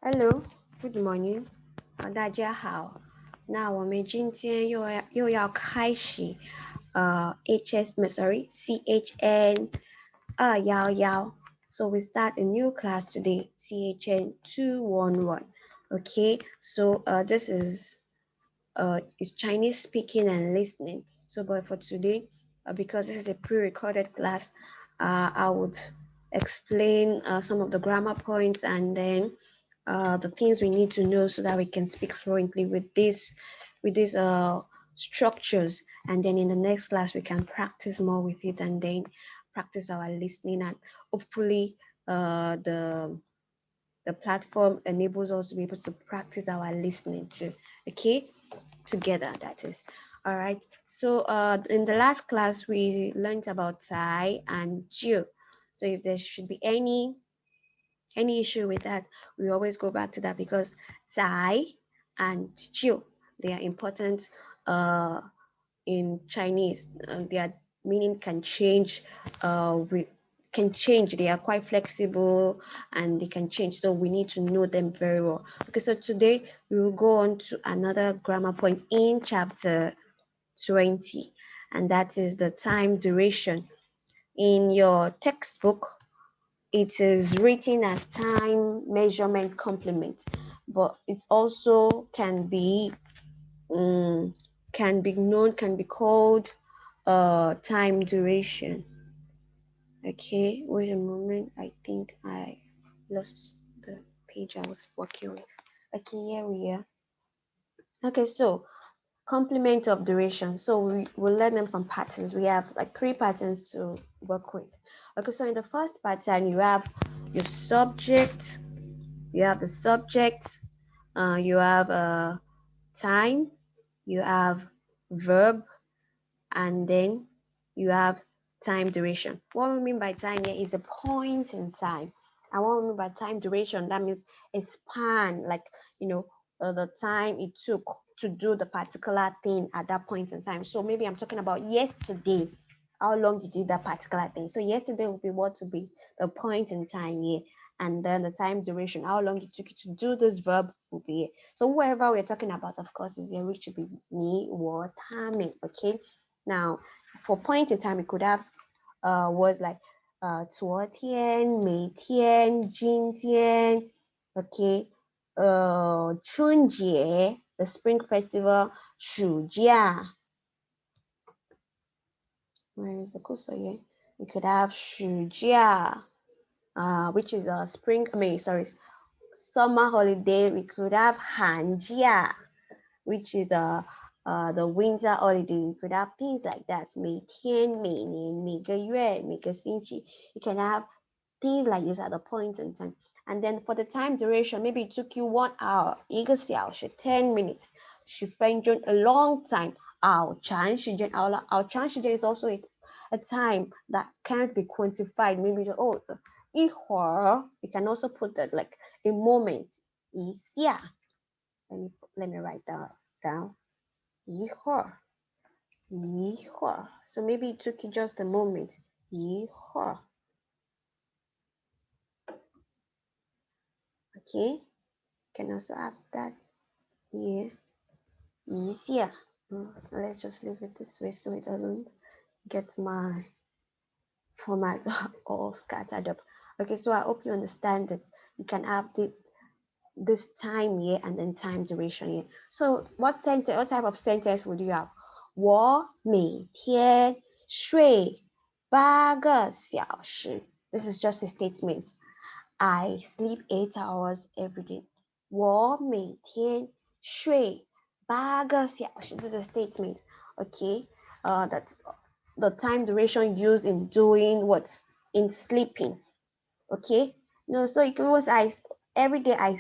Hello, good morning，大家好。那我们今天又要开始CHN 211. So we start a new class today, CHN211. Okay, so this is Chinese speaking and listening. So but for today, because this is a pre-recorded class, I would explain some of the grammar points and then the things we need to know so that we can speak fluently with these structures. And then in the next class, we can practice more with it and then practice our listening, and hopefully the platform enables us to be able to practice our listening too. Okay, together, that is. All right, so in the last class we learned about Tai and Jiu. So if there should be any issue with that, we always go back to that, because Tai and Jiu, they are important in Chinese. Their meaning can change they are quite flexible and they can change, so we need to know them very well. Okay, so today we will go on to another grammar point in chapter 20, and that is the time duration. In your textbook it is written as time measurement complement, but it also can be called time duration. Okay, wait a moment, I think I lost the page I was working with. Okay, here we are. Okay, so complement of duration. So we'll learn them from patterns. We have like 3 patterns to work with. Okay, so in the first pattern, you have your subject, you have the subject, you have time, you have verb, and then you have time duration. What we mean by time here is the point in time. And what we mean by time duration, that means a span, like, the time it took to do the particular thing at that point in time. So maybe I'm talking about yesterday, how long you did that particular thing. So yesterday will be what to be the point in time here. And then the time duration, how long it took you to do this verb will be here. So whoever we're talking about, of course, is here, which should be ni or timing. Okay. Now, for point in time, it could have words like 昨天、每天、今天, okay, 春节, the spring festival, 暑假. Where is the cursor here? We could have 暑假, which is a summer holiday. We could have 寒假, which is the winter holiday. You could have things like that. 每天、每年、每个月、每个星期. You can have things like this at the point in time. And then for the time duration, maybe it took you 1 hour, 1个小时, 10 minutes. 10分钟, a long time. 好长时间, 好长时间 is also a time that can't be quantified. Maybe一会儿, you can also put that like a moment. 一下. Let me write that down. 一会儿. So maybe it took you just a moment. 一会儿. Okay. Can also have that here. 一下. Let's just leave it this way so it doesn't get my format all scattered up. Okay, so I hope you understand it. You can have this time here and then time duration here. So what type of sentence would you have? 我每天睡8个小时. This is just a statement. I sleep 8 hours every day. 我每天睡8个小时. This is a statement. Okay, that's the time duration used in doing what? In sleeping. Okay, so it was every day I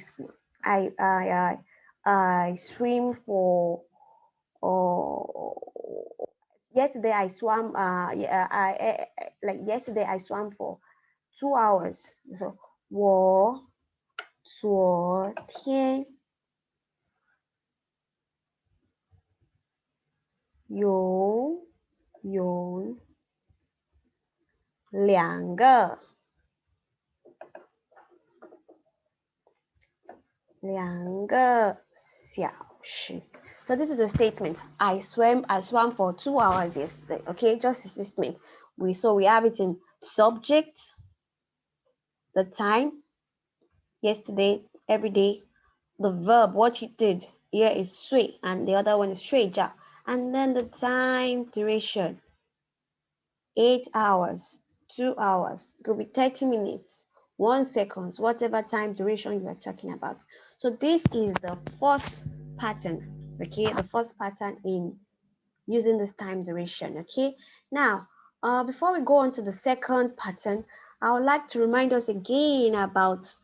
swim for yesterday I swam like yesterday I swam for 2 hours. So 我昨天游泳2个2个小时. So this is the statement. I swam for 2 hours yesterday. Okay, just a statement. We have it in subject, the time, yesterday, every day, the verb, what he did. Here is 睡, and the other one is 睡觉. And then the time duration, 8 hours, 2 hours, it could be 30 minutes, 1 second, whatever time duration you are talking about. So this is the first pattern, okay, the first pattern in using this time duration, okay. Now, before we go on to the second pattern, I would like to remind us again about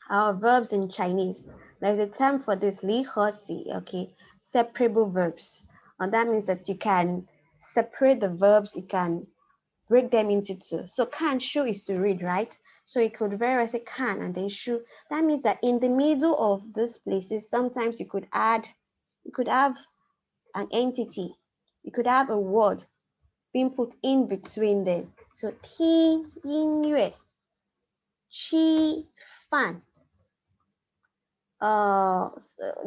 our verbs in Chinese. There's a term for this, 离合词, okay, separable verbs. And that means that you can separate the verbs, you can break them into two. So can, shu is to read, right? So it could very well say can and then shu. That means that in the middle of these places, sometimes you could have an entity, you could have a word being put in between them. So 听音乐, 吃饭.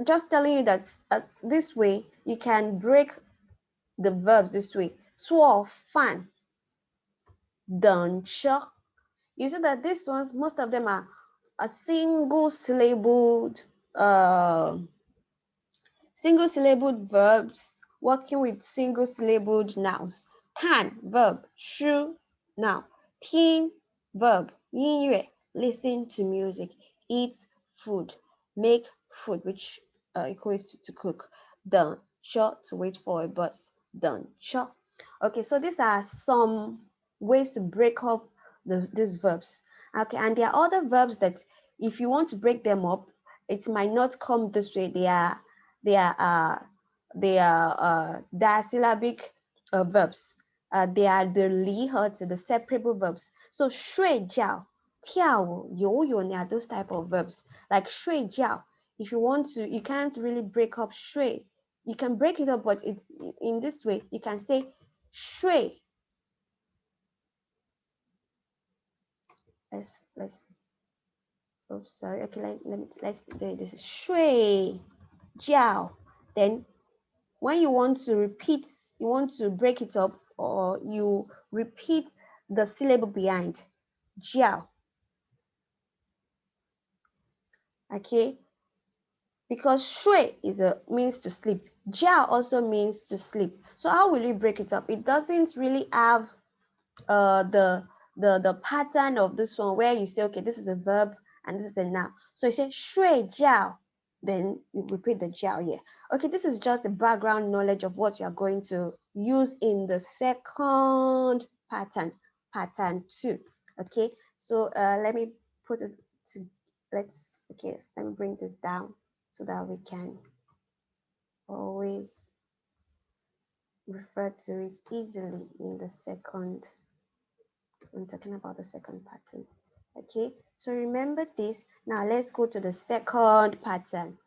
Just telling you that this way you can break the verbs this way. 做饭, 等车. You see that these ones, most of them are a single syllabled verbs working with single syllabled nouns. Can, verb, 书, noun. 听, verb, 音乐, listen to music. Eat food, make food, which equates to cook. 等车, to wait for a bus. 等车. Okay, so these are some ways to break up these verbs. Okay, and there are other verbs that if you want to break them up, it might not come this way. They are disyllabic verbs. They are the 离合词, the separable verbs. So 睡觉, 跳舞, 游泳, they are those type of verbs. Like 睡觉, if you want to, you can't really break up 睡. You can break it up, but it's in this way. You can say 睡. Let's oh sorry, okay, let's do this. 睡觉. Then when you want to repeat, you want to break it up, or you repeat the syllable behind. 觉. Okay, because 睡is a means to sleep. 觉 also means to sleep. So how will you break it up? It doesn't really have the pattern of this one where you say, okay, this is a verb and this is a noun. So you say 睡觉, then you repeat the 觉 here. Okay, this is just the background knowledge of what you are going to use in the second pattern, pattern 2. Okay, so let me put it to, let me bring this down so that we can always refer to it easily in the second. I'm talking about the second pattern. Okay, so remember this. Now let's go to the second pattern.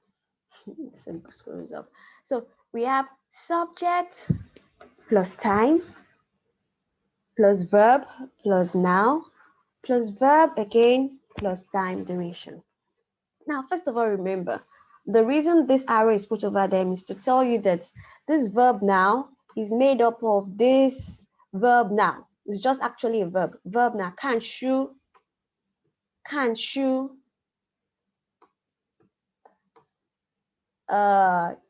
Screws up. So we have subject plus time plus verb plus noun plus verb again plus time duration. Now, first of all, remember the reason this arrow is put over them is to tell you that this verb now is made up of this verb now. It's just actually a verb. Verb now. 看书, 看书,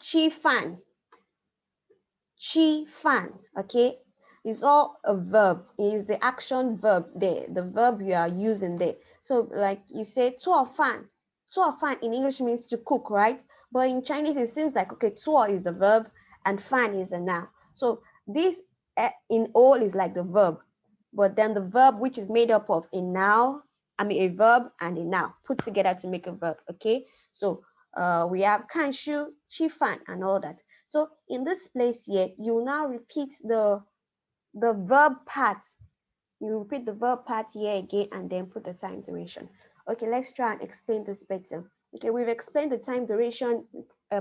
吃饭, 吃饭, okay? It's all a verb. It's the action verb there, the verb you are using there. So like you say 做饭. 做饭 in English means to cook, right? But in Chinese it seems like, okay, 做 is the verb and 饭 is a noun. So this in all is like the verb, but then the verb which is made up of a noun, a verb and a noun put together to make a verb, okay? So we have 看书, 吃饭 and all that. So in this place here, you now repeat the verb part. You repeat the verb part here again and then put the time duration. Okay, let's try and explain this better. Okay, we've explained the time duration,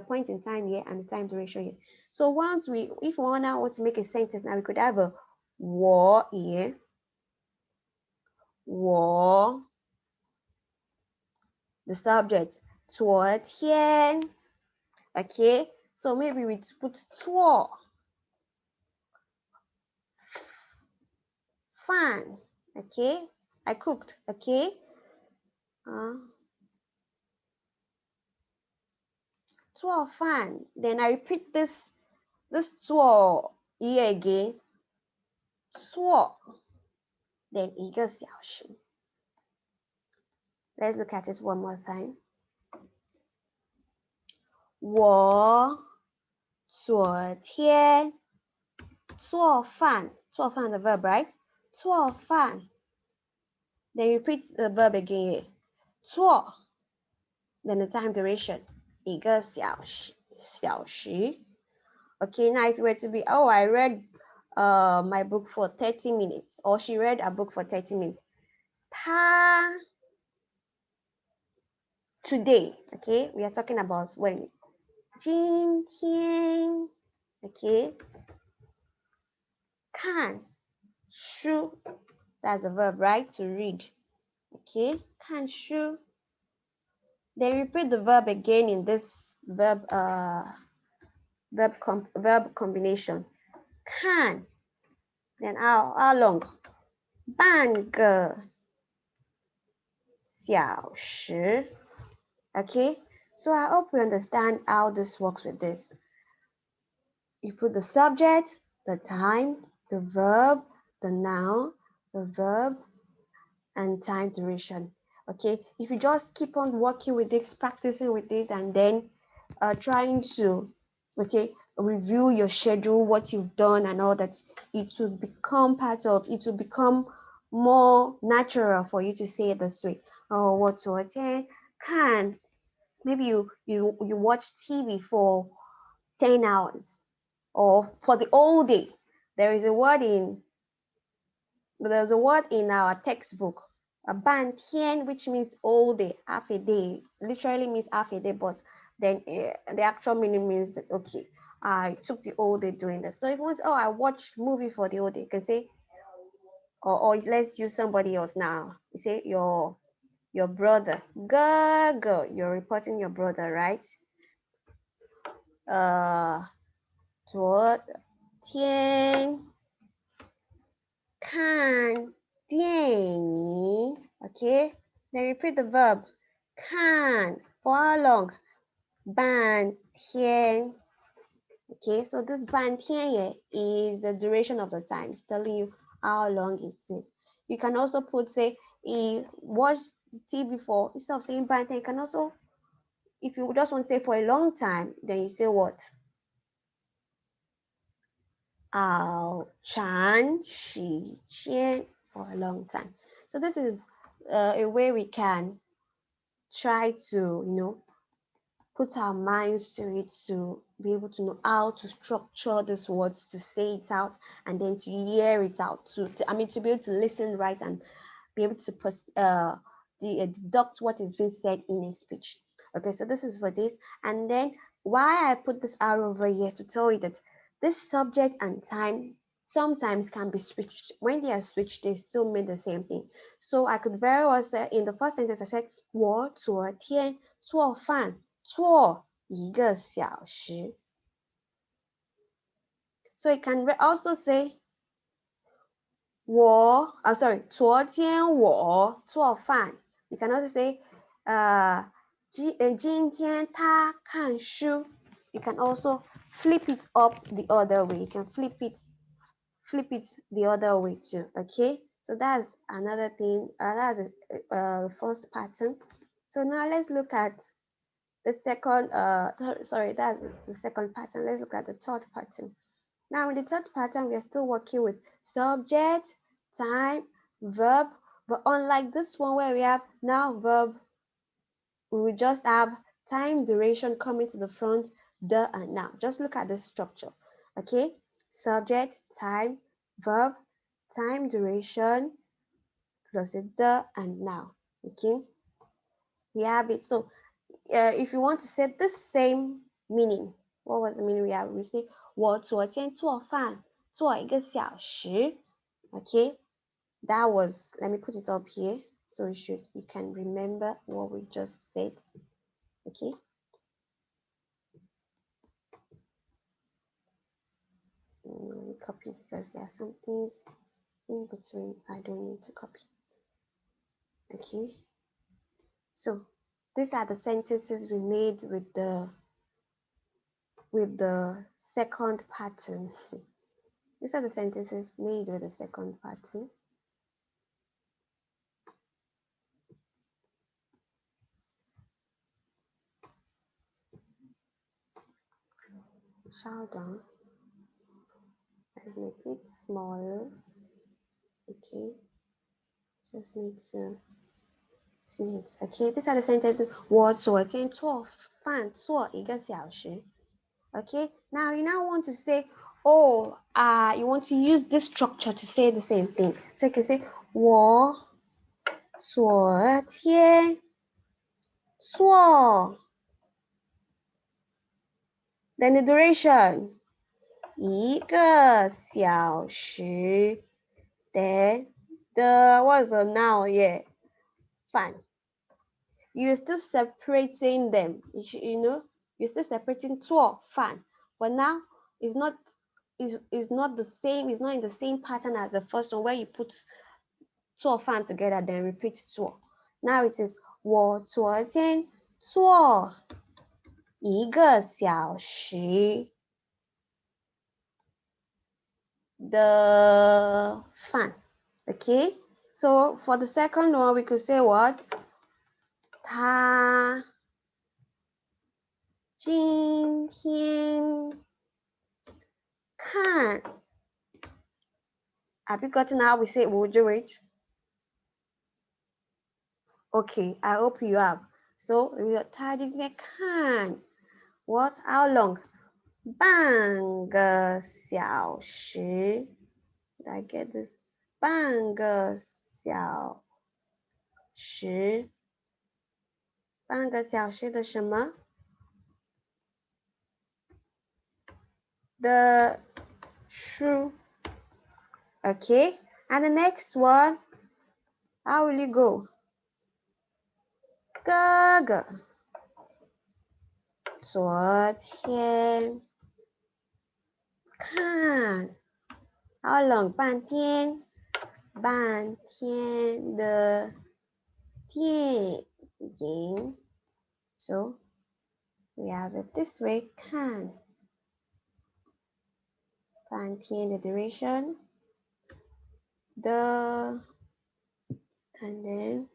point in time here and the time duration here. So once if we now want to make a sentence, now we could have a 我 here, 我, the subject, 昨天. Okay, so maybe we put 做饭. Okay, I cooked. Okay, 做饭. Then I repeat this 做 here again. 做 then 1个小时. Let's look at it one more time. 我昨天做饭the verb, right? 做饭. Then repeat the verb again. 做 then the time duration 1个小时. Okay, now if you were to be, oh, I read my book for 30 minutes, or she read a book for 30 minutes. 她 today, okay, we are talking about when. 今天 okay. 看书 that's a verb, right? To read. Okay, 看书. Then repeat the verb again in this verb combination. 看 then how long? 半个小时. Okay, so I hope we understand how this works with this. You put the subject, the time, the verb, the noun, the verb, and time duration. Okay, if you just keep on working with this, practicing with this, and then trying to, okay, review your schedule, what you've done and all that, it will become part of, it will become more natural for you to say it this way. Oh, what's what? Can maybe you watch TV for 10 hours or for the whole day. There's a word in our textbook, a 半天, which means all day, half a day, literally means half a day, but then the actual meaning means that, okay, I took the whole day doing this. So if it was, oh, I watched movie for the whole day, you can say, or let's use somebody else now. You say your brother, go, you're reporting your brother, right? 昨天看电影. Okay, then repeat the verb. 看 for how long? 半天. Okay, so this 半天 is the duration of the time. It's telling you how long it is. You can also put, say, he watched the TV for, instead of saying 半天, you can also, if you just want to say for a long time, then you say what? 好长时间 for a long time. So this is a way we can try to, put our minds to it, to be able to know how to structure these words, to say it out, and then to hear it out, to be able to listen right and be able to deduct what is being said in a speech. Okay, so this is for this. And then why I put this arrow over here to tell you that this subject and time sometimes can be switched. When they are switched, they still mean the same thing. So I could very well say in the first sentence, I said 我昨天做饭做1个小时. So you can also say 昨天我做饭. You can also say 今天他看书. You can also flip it up the other way. You can flip it the other way too. Okay, so that's another thing. That's the first pattern. So now let's look at the second. That's the second pattern. Let's look at the third pattern. Now in the third pattern, we are still working with subject, time, verb, but unlike this one where we have now verb, we will just have time duration coming to the front, the and now. Just look at this structure. Okay, subject, time, verb, time duration, plus the and now. Okay, we have it. So if you want to say the same meaning, what was the meaning we have? We say 我昨天做饭做1个小时. Okay, that was, let me put it up here so you can remember what we just said. Okay. Let me copy because there are some things in between I don't need to copy. Okay. So these are the sentences we made with the second pattern. These are the sentences made with the second pattern. Hold on. Let's make it smaller. Okay. Just need to see it. Okay. These are the sentences. 我昨天做饭做1个小时. Okay. Now you now want to say, oh, you want to use this structure to say the same thing. So you can say 我昨天做 then the duration 1个小时 then the what's the noun here 饭 you're still separating them you know you're still separating 做饭 but now it's not the same, it's not in the same pattern as the first one where you put 做饭 together then repeat 做 now it is 我昨天做1个小时 the fan. Okay, so for the second one we could say what? 他今天看 Have you gotten how we say we'll do it? Okay, I hope you have. So 他今天看 what? How long? 半个小时 Did I get this? 半个小时半个小时的什么 The shoe. Okay, and the next one, how will you go? 哥哥昨天看 How long? 半天的电影 So we have it this way. 看半天 the duration, the and then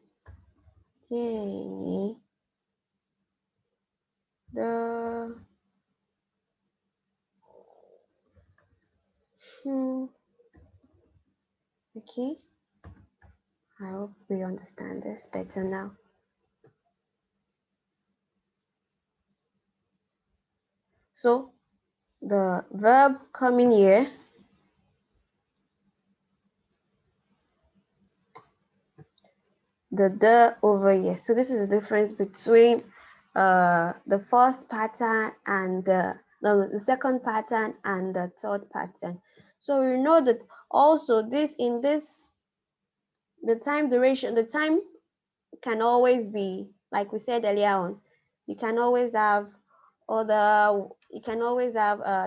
电影 the shoe. Okay, I hope we understand this better now. So the verb coming here, the over here. So this is the difference between the first pattern and the second pattern and the third pattern. So we know that also the time duration, the time can always be, like we said earlier on, you can always have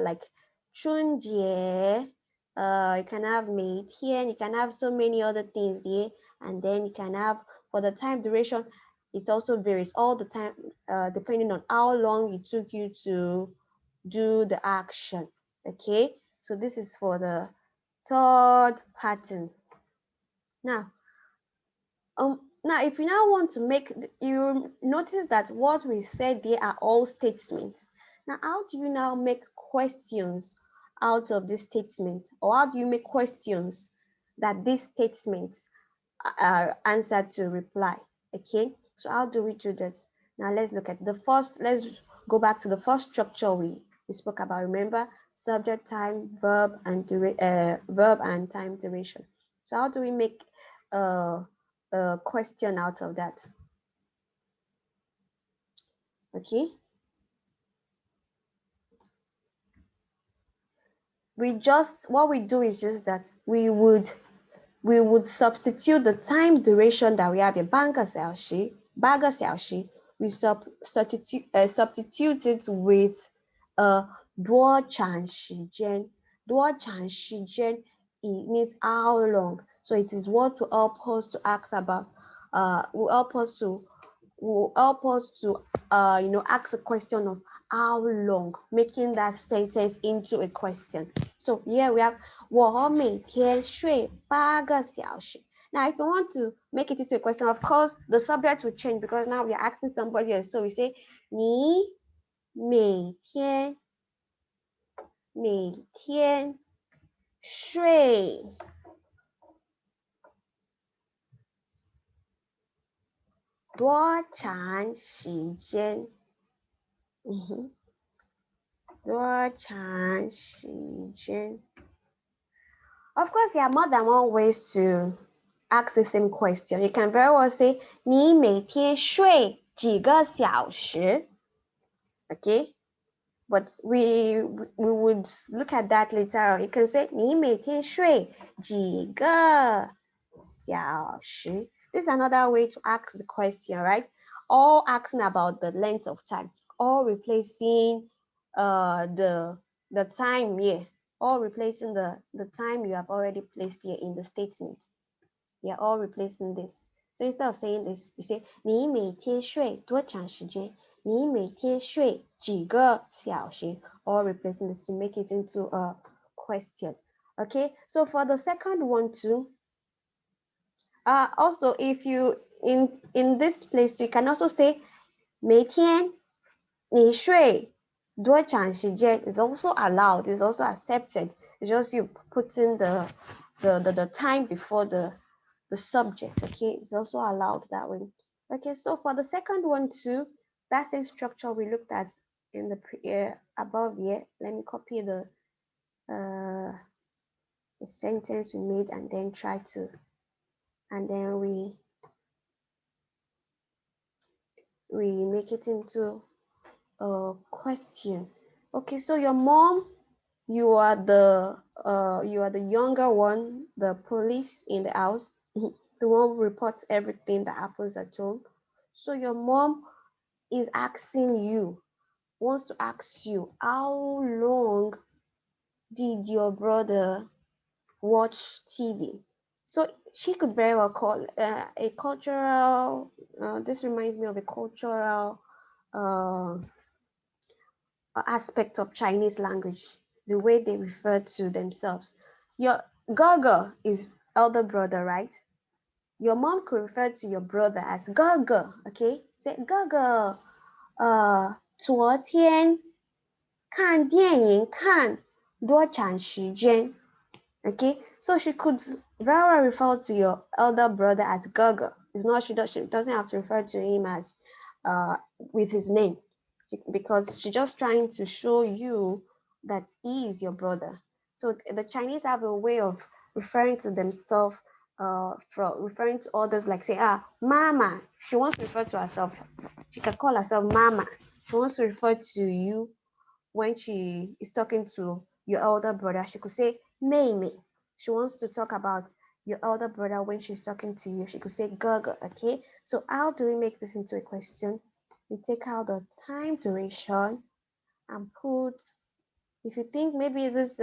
like 春节, you can have 每天, you can have so many other things there, and then you can have for the time duration, it also varies all the time depending on how long it took you to do the action. Okay, so this is for the third pattern. Now, if you now want to make, you notice that what we said there are all statements. Now, how do you now make questions out of this statement? Or how do you make questions that these statements are answered to reply? Okay, so how do we do this? Now, let's look at the first, let's go back to the first structure we spoke about. Remember, subject, time, verb, and time duration. So how do we make a question out of that? Okay, what we do is just that we would substitute the time duration that we have in 半个小时 we substitute it with 多长时间. 多长时间 it means how long. So it is what will help us to ask about, will help us to ask a question of how long, making that sentence into a question. So here we have 我每天睡8个小时. Now, if you want to make it into a question, of course, the subject will change because now we are asking somebody else. So we say 你每天睡多长时间? 多长时间? Of course, there are more than one ways to ask the same question. You can very well say 你每天睡几个小时? Okay, but we would look at that later on. You can say 你每天睡几个小时? This is another way to ask the question, right? All asking about the length of time, all replacing the time here, all replacing the time you have already placed here in the statement. You're all replacing this. So instead of saying this, you say 你每天睡多长时间? 你每天睡几个小时? All replacing this to make it into a question. Okay, so for the second one too, also if you in this place you can also say 每天你睡多长时间 is also allowed, is also accepted. It's just you putting the time before the subject. Okay, it's also allowed that way. Okay, so for the second one too, that same structure we looked at in the above here. Let me copy the sentence we made and then try to, and then we make it into a question. Okay, so your mom, you are the younger one, the police in the house, the one who reports everything that happens at home. So your mom is asking you, wants to ask you, how long did your brother watch TV? So she could very well call a cultural, this reminds me of a cultural aspect of Chinese language, the way they refer to themselves. Your Gaga is elder brother, right? Your mom could refer to your brother as Gaga, okay? Say Gaga, 昨天看电影看多长时间? Okay, so she could very well refer to your elder brother as Gaga. It's not, she doesn't have to refer to him as with his name, because she's just trying to show you that he is your brother. So the Chinese have a way of referring to themselves, from referring to others, like say, mama. She wants to refer to herself. She can call herself mama. She wants to refer to you when she is talking to your elder brother. She could say 妹妹. She wants to talk about your elder brother when she's talking to you. She could say 哥哥. Okay, so how do we make this into a question? We take out the time duration and put, if you think maybe this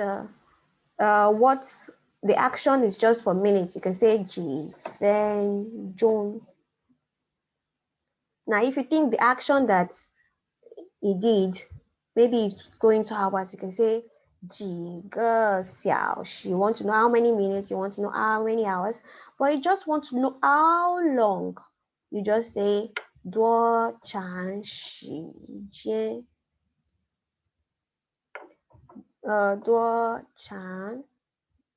what the action is just for minutes, you can say 几分钟. Now if you think the action that he did, maybe it's going to hours, you can say 几个小时. You want to know how many minutes, you want to know how many hours, but you just want to know how long. You just say 多长时间? 多长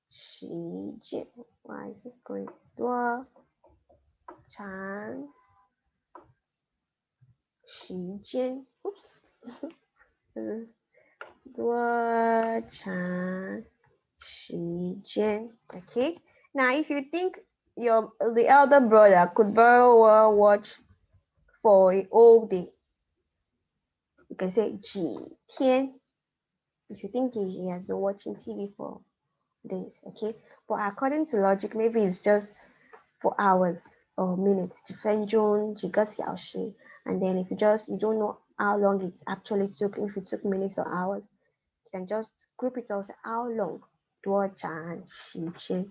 时间? Why is this going? 多长时间? Oops. This is 多长时间? Okay. Now, if you think the elder brother could very well watch for a whole day, you can say 几天. If you think he has been watching TV for days, okay. But according to logic, maybe it's just for hours or minutes. 几分钟, 几个小时. And then if you don't know how long it actually took, if it took minutes or hours, you can just group it also. How long? 多长时间?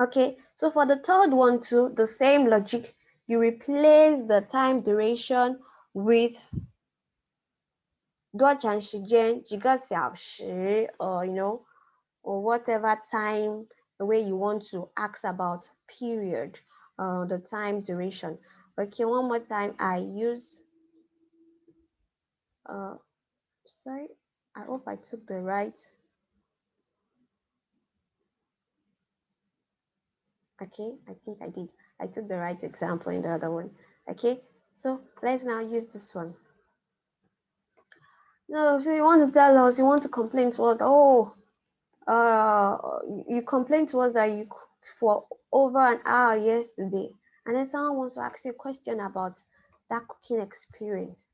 Okay, so for the third one too, the same logic. You replace the time duration with 多长时间, 几个小时, or or whatever time, the way you want to ask about period, the time duration. Okay, one more time. I use sorry, I hope I took the right. Okay, I think I did. I took the right example in the other one. Okay, so let's now use this one. No, so you want to tell us, you want to complain to us, oh, you complained to us that you cooked for over an hour yesterday, and then someone wants to ask you a question about that cooking experience.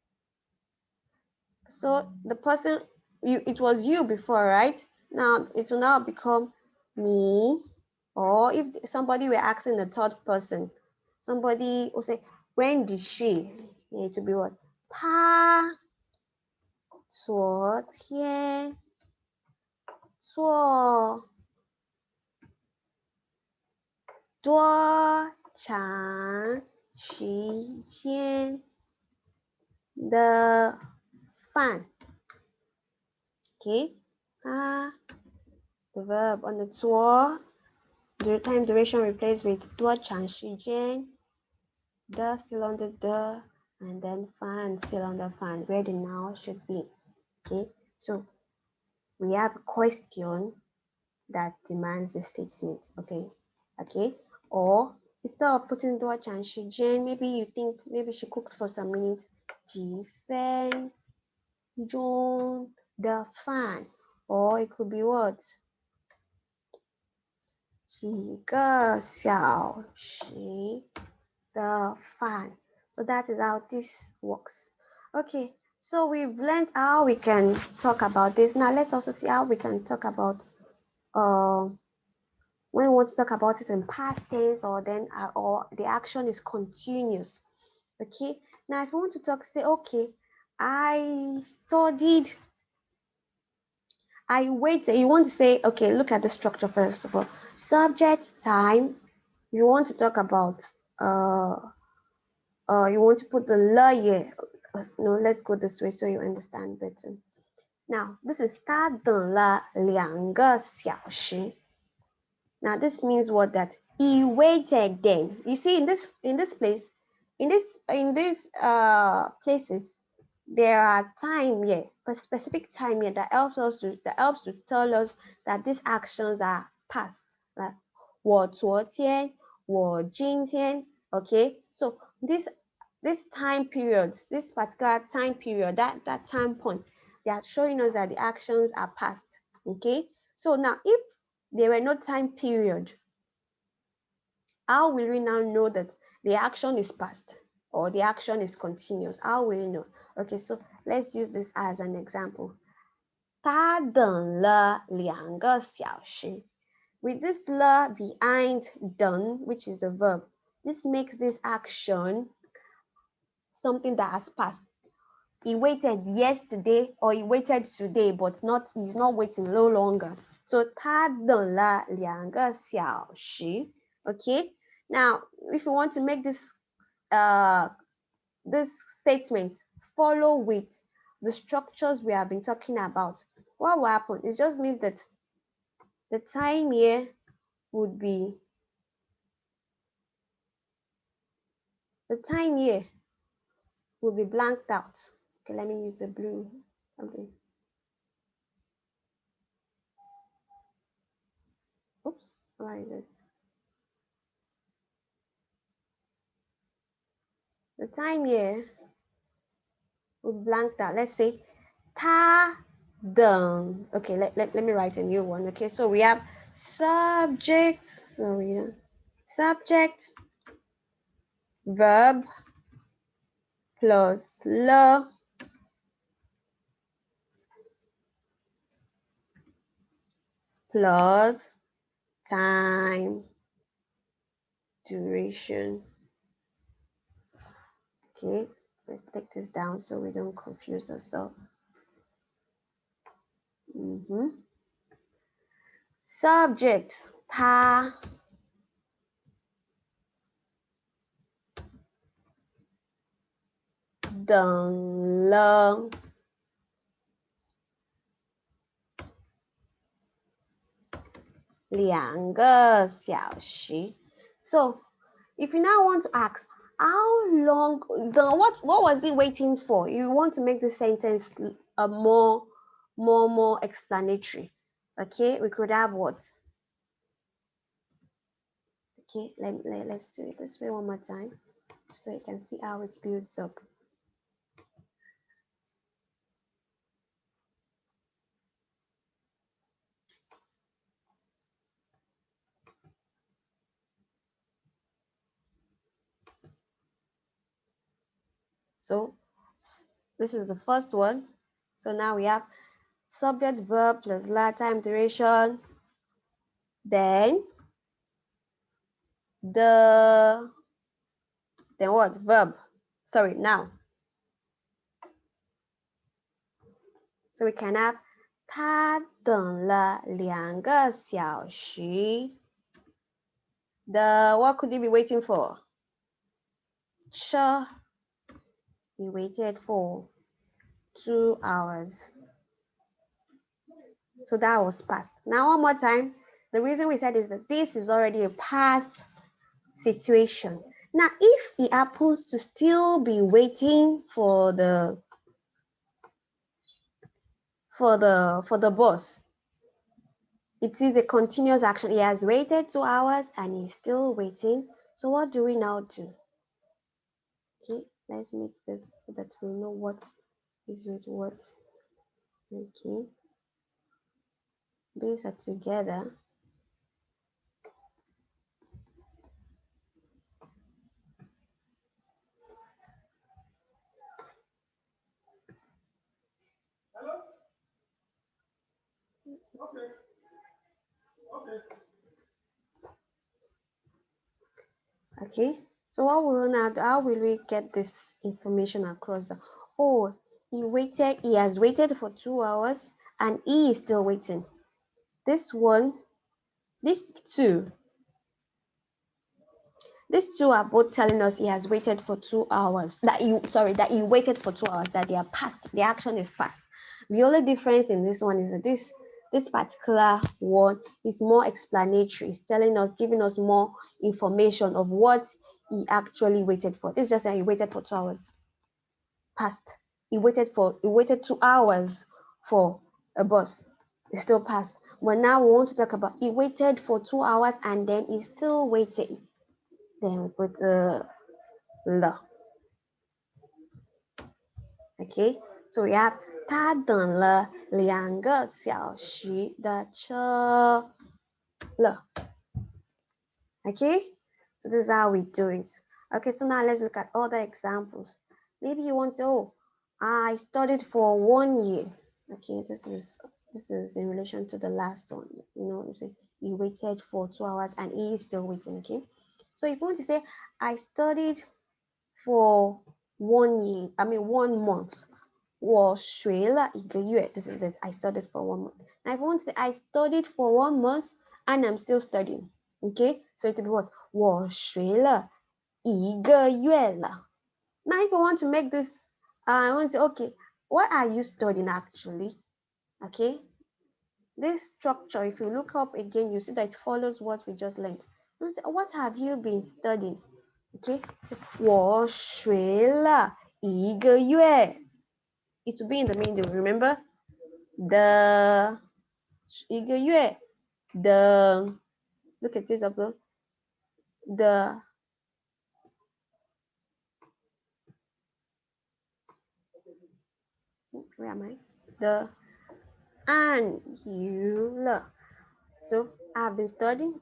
So the person, it was you before, right? Now it will now become me, or if somebody were asking the third person, somebody will say, when did she? You need to be what? 她昨天做多长时间的饭? Okay, the verb on the 做, the time duration replaced with 多长时间, the still on the, and then 饭 still on the 饭, where the noun should be. Okay, so we have a question that demands the statement. Okay, or instead of putting 多长时间, maybe you think maybe she cooked for some minutes. 几分钟的饭, or it could be what? 几个小时的饭. So that is how this works. Okay, so we've learned how we can talk about this. Now let's also see how we can talk about when we want to talk about it in past tense, or then or the action is continuous. Okay, now if you want to talk, say, okay, I studied, I waited. You want to say, okay, look at the structure first of all. Subject, time. You want to talk about you want to put the la here. No, let's go this way so you understand better. Now this is 他等了2个小时. Now this means what? That he waited then. You see, in this place, in these places, there are time here, a specific time here that helps to tell us that these actions are past. Like 我昨天, 我今天. Okay, so this time periods, this particular time period, that time point, they are showing us that the actions are past. Okay, so now if there were no time period, how will we now know that the action is past or the action is continuous? How will we know? Okay, so let's use this as an example. 他等了2个小时. With this la behind 等, which is the verb, this makes this action something that has passed. He waited yesterday or he waited today, but he's not waiting no longer. So 他等了2个小时. Okay, now if you want to make this this statement follow with the structures we have been talking about, what will happen? It just means that the time here would be blanked out. Okay, let me use the blue something. Oops, why is it? The time here would be blanked out. Let's say 他等. Okay, let me write a new one. Okay, so we have subject, subject, verb plus le plus time duration. Okay, Let's take this down so we don't confuse ourselves. Subject 他等了2个小时. So if you now want to ask how long, what was he waiting for? You want to make the sentence more explanatory. Okay, we could have what? Okay, let's do it this way one more time so you can see how it builds up. So this is the first one. So now we have subject, verb plus time duration. Then then what? Verb. Sorry, now. So we can have 他等了2个小时. What could he be waiting for? 车. He waited for 2 hours. So that was past. Now one more time. The reason we said is that this is already a past situation. Now if he happens to still be waiting for the bus, it is a continuous action. He has waited 2 hours and he's still waiting. So what do we now do? Okay, let's make this so that we know what is with what. Okay, these are together. Okay, so what will now do? How will we get this information across? Oh, he has waited for 2 hours and he is still waiting. These two are both telling us he has waited for 2 hours. That he waited for 2 hours, that they are past, the action is past. The only difference in this one is that this particular one is more explanatory. It's telling us, giving us more information of what he actually waited for. This is just saying he waited for 2 hours. Past. He waited 2 hours for a bus. It's still past. But now we want to talk about he waited for 2 hours and then he's still waiting. Then we put the了. Okay, so we have 他等了2个小时的车了. Okay, so this is how we do it. Okay, so now let's look at other examples. Maybe you want to, oh, I studied for 1 year. Okay, this is in relation to the last one. You know, you say he waited for 2 hours and he is still waiting. Okay, so if you want to say I studied for 1 year, 1 month. 我学了1个月. This is it. I studied for 1 month. Now if I want to say I studied for 1 month and I'm still studying. Okay, so it will be what? 我学了1个月了. Now if I want to make this, I want to say, okay, what are you studying actually? Okay, this structure, if you look up again, you see that it follows what we just learned. Say, what have you been studying? Okay, so 我学了1个月. It will be in the middle, remember? The 1个月 the, look at this upload. The where am I? The and you了. So I've been studying.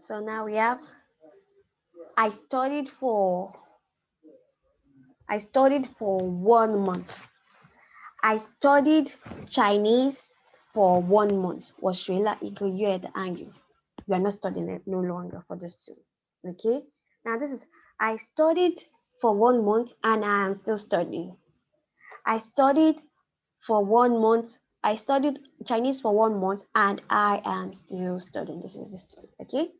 So now we have I studied for 1 month. I studied Chinese for 1 month. 我学了一个月的汉语. You are not studying it no longer for this too. Okay? Now this is I studied for 1 month and I am still studying. I studied for 1 month. I studied Chinese for 1 month and I am still studying. This is this too. Okay?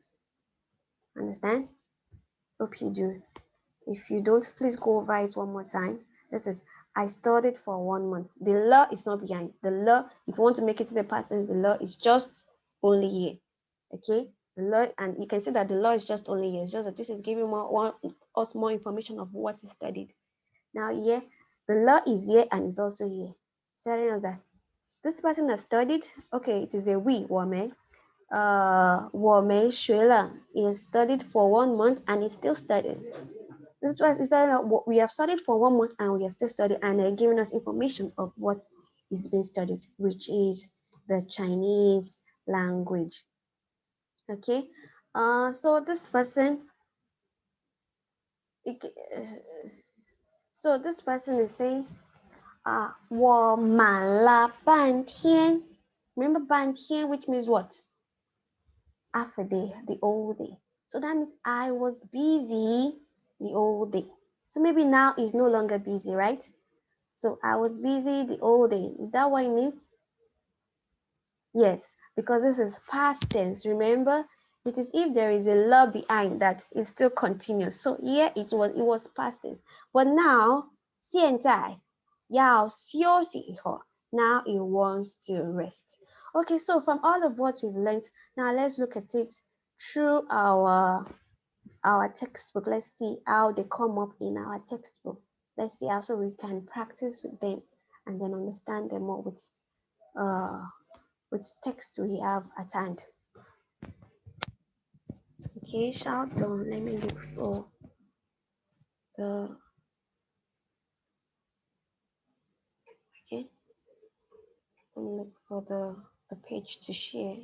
Understand? Hope you do. If you don't, please go over it one more time. This is I studied for 1 month. The law is not behind. The law, if you want to make it to the past tense, the law is just only here. Okay? The law, and you can see that the law is just only here. It's just that this is giving us more information of what is studied. Now here, the law is here and it's also here. Telling us that this person has studied. Okay, it is a we, 我们. 我们学了 is studied for 1 month and is still studying. This is what we have studied for 1 month and we are still studying, and they're giving us information of what is being studied, which is the Chinese language. Okay, so this person, so this person is saying, 我满了半天. Remember 半天, which means what? Half a day, the whole day. So that means I was busy the whole day. So maybe now is no longer busy, right? So I was busy the whole day. Is that what it means? Yes, because this is past tense. Remember, it is if there is a law behind that, it still continues. So here it was past tense. But now, 现在要休息一会儿. Now it wants to rest. Okay, so from all of what we've learned, now let's look at it through our textbook. Let's see how they come up in our textbook. Let's see how so we can practice with them and then understand them more with text we have at hand. Okay, shout down. Let me look for the okay. Let me look for the page to share.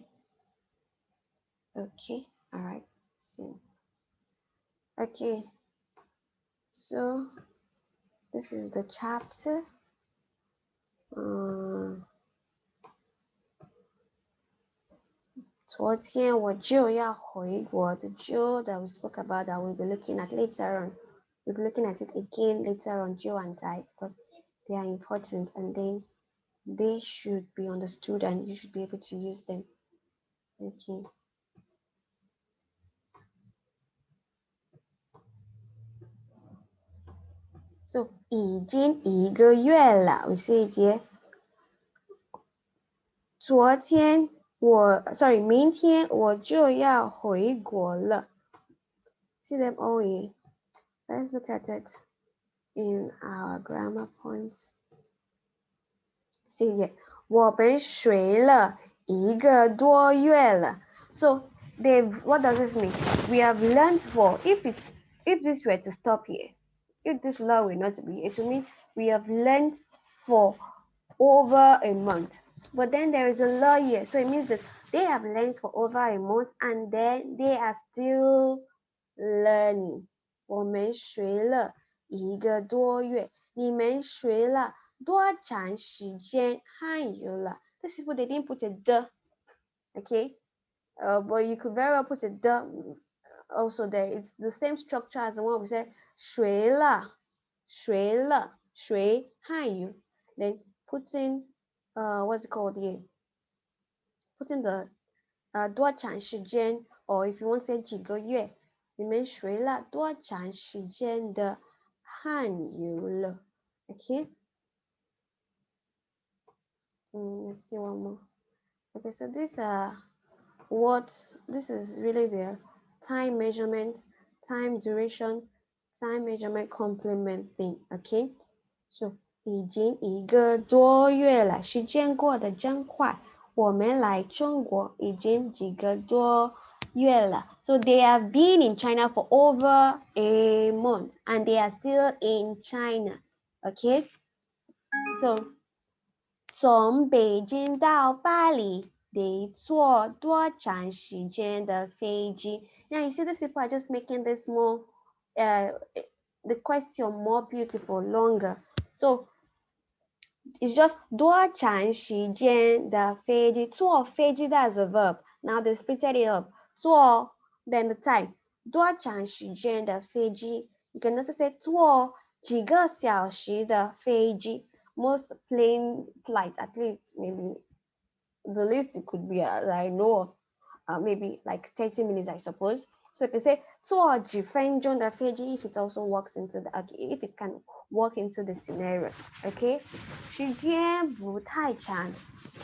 Okay, all right. So okay, so this is the chapter. 昨天我就要回国 the Joe that we spoke about that we'll be looking at later on. We'll be looking at it again later on, Joe and Ty, because they are important and then they should be understood and you should be able to use them. Okay. So 已经1个月了 we say it here. 明天我就要回国了. See them all here. Let's look at it in our grammar points. See here. 我们学了1个多月了. So what does this mean? We have learned for if this were to stop here, if this law were not to be, it will mean we have learned for over a month. But then there is a law here, so it means that they have learned for over a month and then they are still learning. 我们学了1个多月. 你们学了多长时间汉语了? These people, they didn't put a the, okay? But you could very well put a the also there. It's the same structure as the one we said 学了 学汉语. Then put in what's it called here? Put in the 多长时间, or if you want to say 几个月, 你们学了多长时间的汉语了? Okay. Let's see one more. Okay, so this is really the time measurement, time duration, time measurement complement thing. Okay, so 已经1个多月了，时间过得真快。我们来中国已经几个多月了。So they have been in China for over a month and they are still in China. Okay, so 从北京到巴黎得坐多长时间的飞机? Now you see these people are just making this more, the question more beautiful, longer. So It's just 多长时间的飞机坐飞机 that's a verb. Now they splitted it up. 坐 then the time. 多长时间的飞机 You can also say 坐几个小时的飞机 Most plane flights, at least maybe the least it could be that I know maybe like 30 minutes, I suppose. So you can say 坐几分钟的飞机 if it also works into the okay, if it can work into the scenario. Okay, 时间不太长，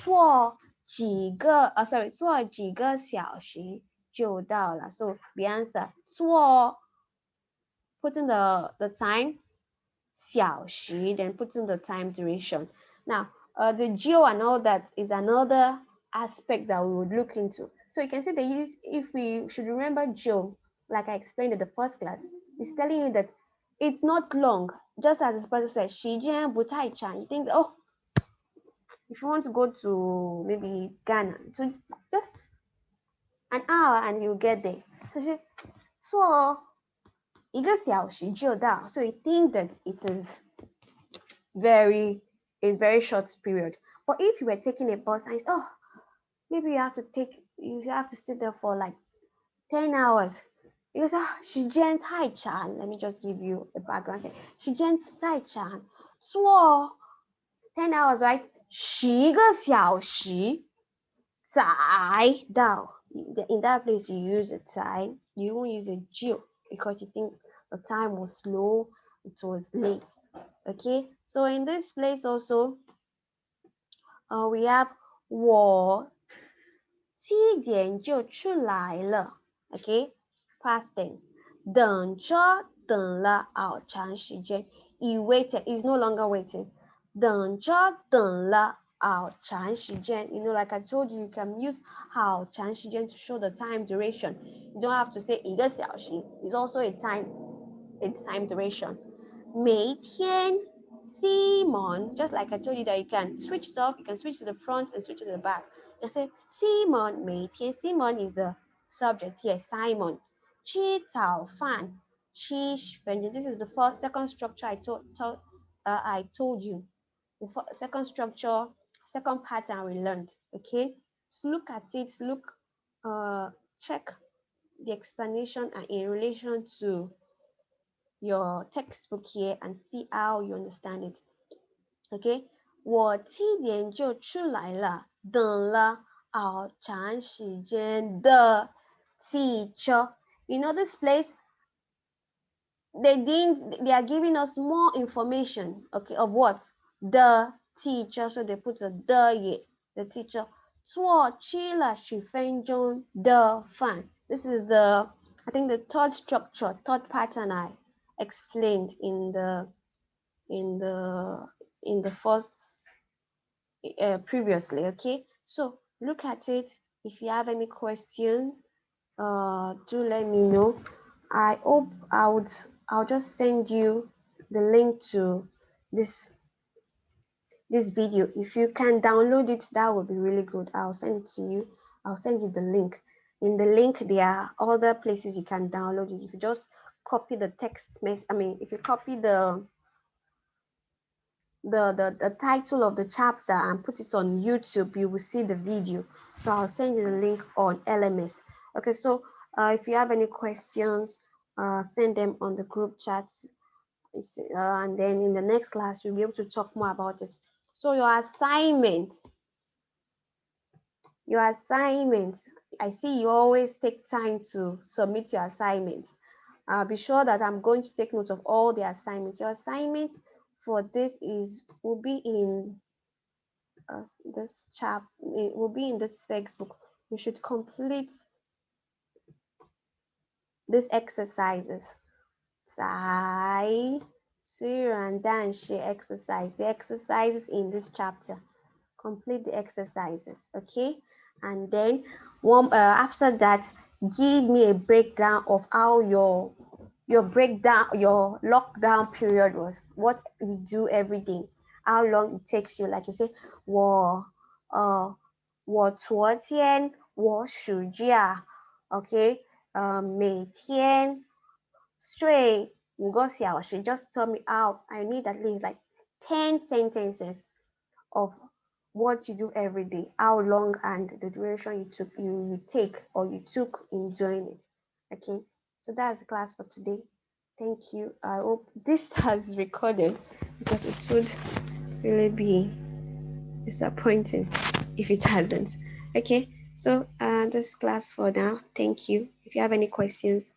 坐几个小时就到了。So the answer 坐 put in the time 小时 then put in the time duration. Now the geo and all that is another aspect that we would look into. So you can see that if we should remember geo, like I explained in the first class, it's telling you that it's not long. Just as the person said, 时间不太长. You think, oh, if you want to go to maybe Ghana, so just an hour and you get there. So she 坐一个小时就到. So you think that it is very short period. But if you were taking a bus and it's, oh, maybe you have to sit there for like 10 hours. Because 时间太长. Let me just give you a background. 时间太长. So 10 hours, right? 十个小时才到. In that place, you use a time. You won't use a geo because you think the time was slow, it was late. Okay, so in this place also, we have 我7点就出来了 okay, past tense. 等了好长时间 he waited, he's no longer waiting. 等了好长时间 you know, like I told you, you can use 好长时间 to show the time duration. You don't have to say 一个小时 it's also a time duration. 每天 Simon, just like I told you that you can switch it off, you can switch to the front and switch to the back. I say Simon 每天 Simon is the subject here, Simon. 吃早饭 this is the second structure I told you. The second structure, second pattern we learned. Okay, so look at it, check the explanation and in relation to your textbook here and see how you understand it. Okay, 我7点就出来了，等了好长时间的teacher. You know this place, they are giving us more information, okay, of what? The teacher. So they put a the here, the teacher. 做吃了10分钟的饭. This is I think the third structure, third pattern I explained in the first previously. Okay, so look at it. If you have any question, do let me know. I hope I'll just send you the link to this video. If you can download it, that would be really good. I'll send it to you. I'll send you the link. In the link, there are other places you can download it. If you just copy the text message, if you copy the title of the chapter and put it on YouTube, you will see the video. So I'll send you the link on LMS. Okay, so if you have any questions, send them on the group chat, and then in the next class you'll be able to talk more about it. So your assignment, I see you always take time to submit your assignments. Be sure that I'm going to take note of all the assignments. Your assignment for this will be in this chapter. It will be in this textbook. You should complete these exercises. 在虽然但是 exercise, the exercises in this chapter. Complete the exercises, okay? And then after that, give me a breakdown of how your lockdown period was, what you do every day, how long it takes you. Like you say, 我昨天我暑假 okay, 每天睡5个小时. Just tell me out. I need at least like 10 sentences of what you do every day, how long and the duration you take or you took in doing it. Okay, so that's the class for today. Thank you. I hope this has recorded, because it would really be disappointing if it hasn't. Okay, so this class for now. Thank you. If you have any questions,